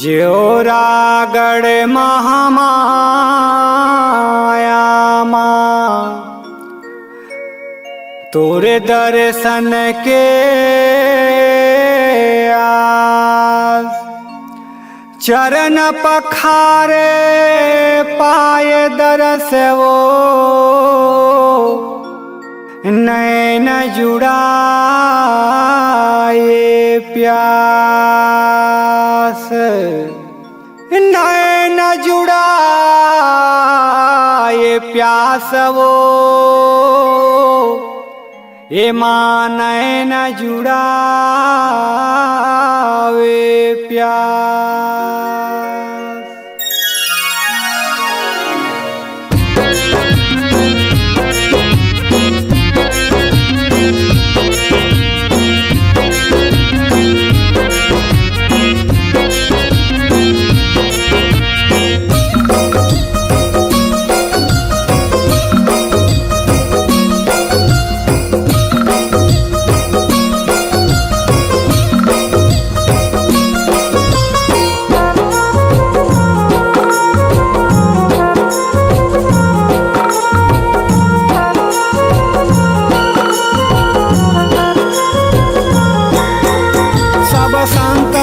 ज्योरागढ़ महामाया माँ तोरे दर्शन के आस चरण पखारे पाए दरस वो नैन जुड़ाए प्यास नैन जुड़ाए प्यास वो ए माँ नैन जुड़ावे प्यास।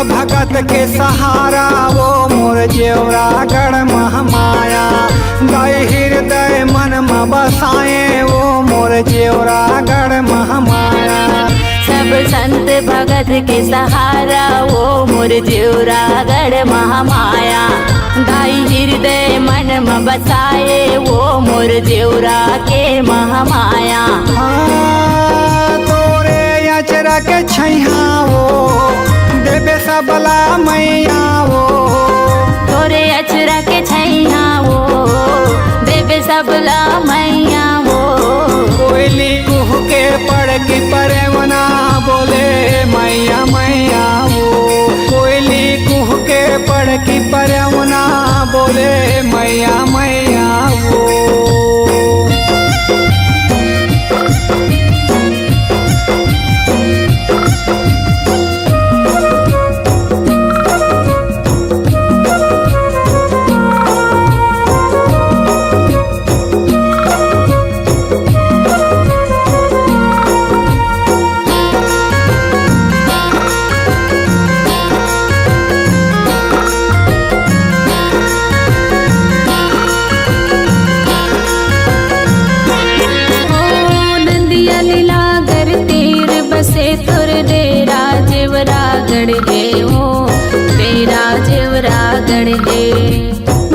भगत के सहारा वो मोर ज्योरागढ़ महामाया दय हृदय मन में बसाए वो मोर ज्योरागढ़ महामाया। सब संत भगत के सहारा वो मोर ज्योरागढ़ महामाया दाई हृदय मन में बसाए वो मोर ज्योरा के महामाया। तोरे अचरा के छैया वो देवे सबला मैया वो तोरे अचरा के छैया वो देवे सबला मैया वो। कोयली कुह के पड़ की परवना बोले मैया मैया वो कोयली कुह के पड़ की परवना बोले मैया मैया वो। तुर डेरा ज्योरागढ़ है वो तेरा ज्योरागढ़ है।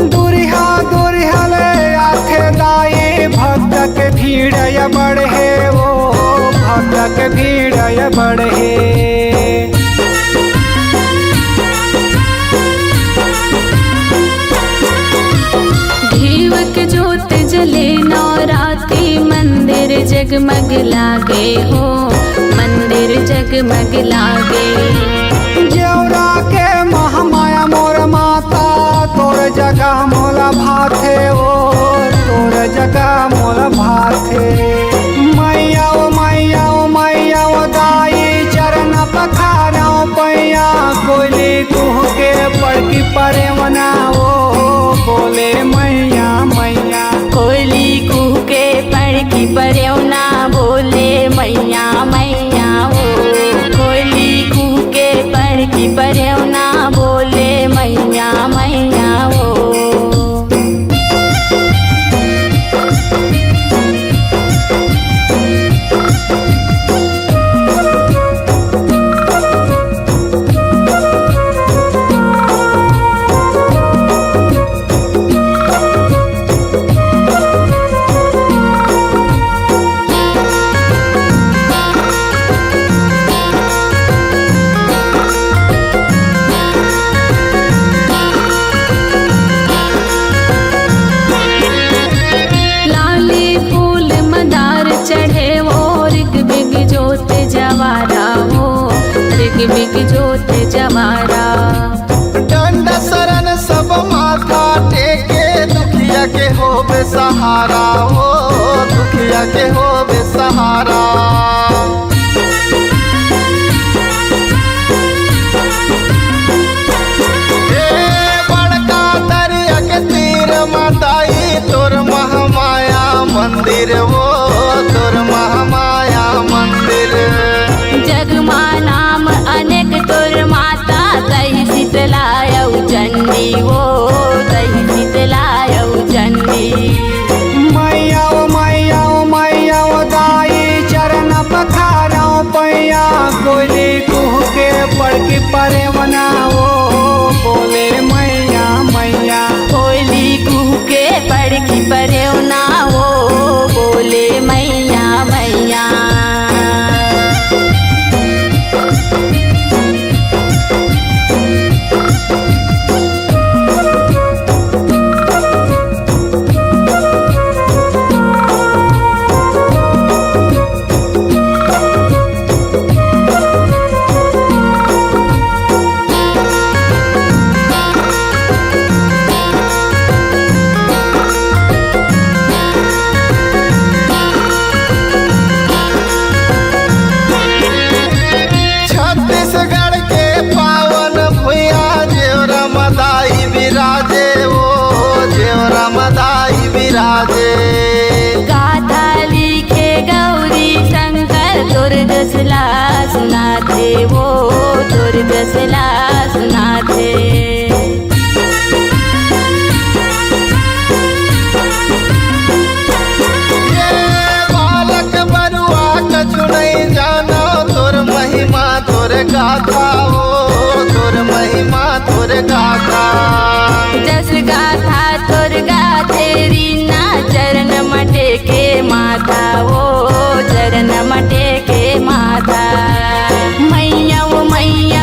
दुरिहा दुरिहा ले आखे दाई भक्त के भीड़ या बढ़े वो भक्त के भीड़ या बढ़े। घीव के जोत जले नौराती मंदिर जगमग लागे हो मंदिर जगमग लागे। ज्योरा के महामाया मोर माता तोर जगह मोला भाथे वो तोर जगह मोला भाथे। मैया ओ मैया ओ मैया ओ दाई चरण पखारा पैया कोयली कुह के पड़की परवना वो बोले मैया मैया। कोयली कुह के पड़की परवना बोले मैया मैया वो कोयली कुह के पड़की परवना बोले मैया मैया वो। बिग जोत जवारा दंड शरण सब माथा टेके दुखिया के होबे सहारा हो दुखिया के होबे सहारा। हे मंदिर वो तोर महामाया मंदिर। जगमा नाम अनेक तोर माता तही शीतलायऊ चंडी वो तही शीतलायऊ चंडी। मैया ओ मैया ओ मैया ओ दाई चरण पखारो पैया कोयली कुह के पड़ की परवना वो बोले मैया मैया। कोयली कुह के पड़ की परवना वो बोले मैया मैया। छत्तीसगढ़ के पावन भुइया जेवरा मदाई विराजे वो जेवरा मदाई विराजे। गाथा लिखे गौरी शंकर तोर दसला सुनाते वो तोर दसला सुनाते। ये बालक बरुआ कछु नहीं जानो तोर महिमा तोर गाथा हो तोर महिमा तोर गाथा। जस गाथा तोर गाथे रीना चरण मटे के माथा वो चरण मटे के माथा। मैया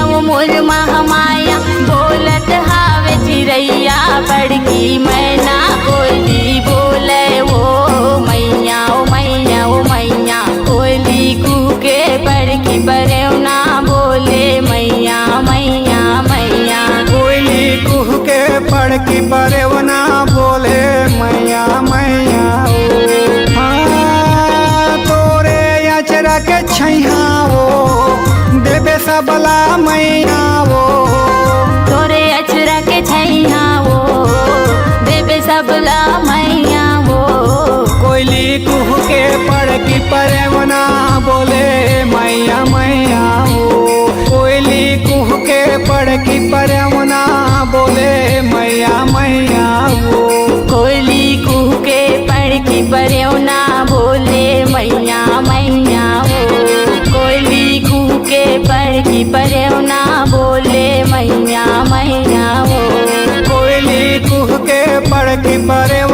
वो मोर महामाया बोलत हावे चिरैया बड़की मैना कोयली बोले वो मैया ओ मैया ओ मैया। कोयली कुह के बड़की परवना बोले मैया मैया मैया। कोयली कुह के पड़ की परवना बोले मैया मैया ओ। हाँ, तोरे अचरा के छैया वो देवे सबला मैया वो। तोरे अचरा के छैया वो देवे सबला मैया वो। कोयली कुह के पड़ की परवना बोले मैया मैया हो। कोयली कुह के पड़ की परवना बोले मैया मैया हो। कोयली कुह के पड़ की परवना बोले मैया मैया हो। कोयली कुह के पड़ की परवना बोले मैया मैया हो। कोयली कुह के पड़ की परवना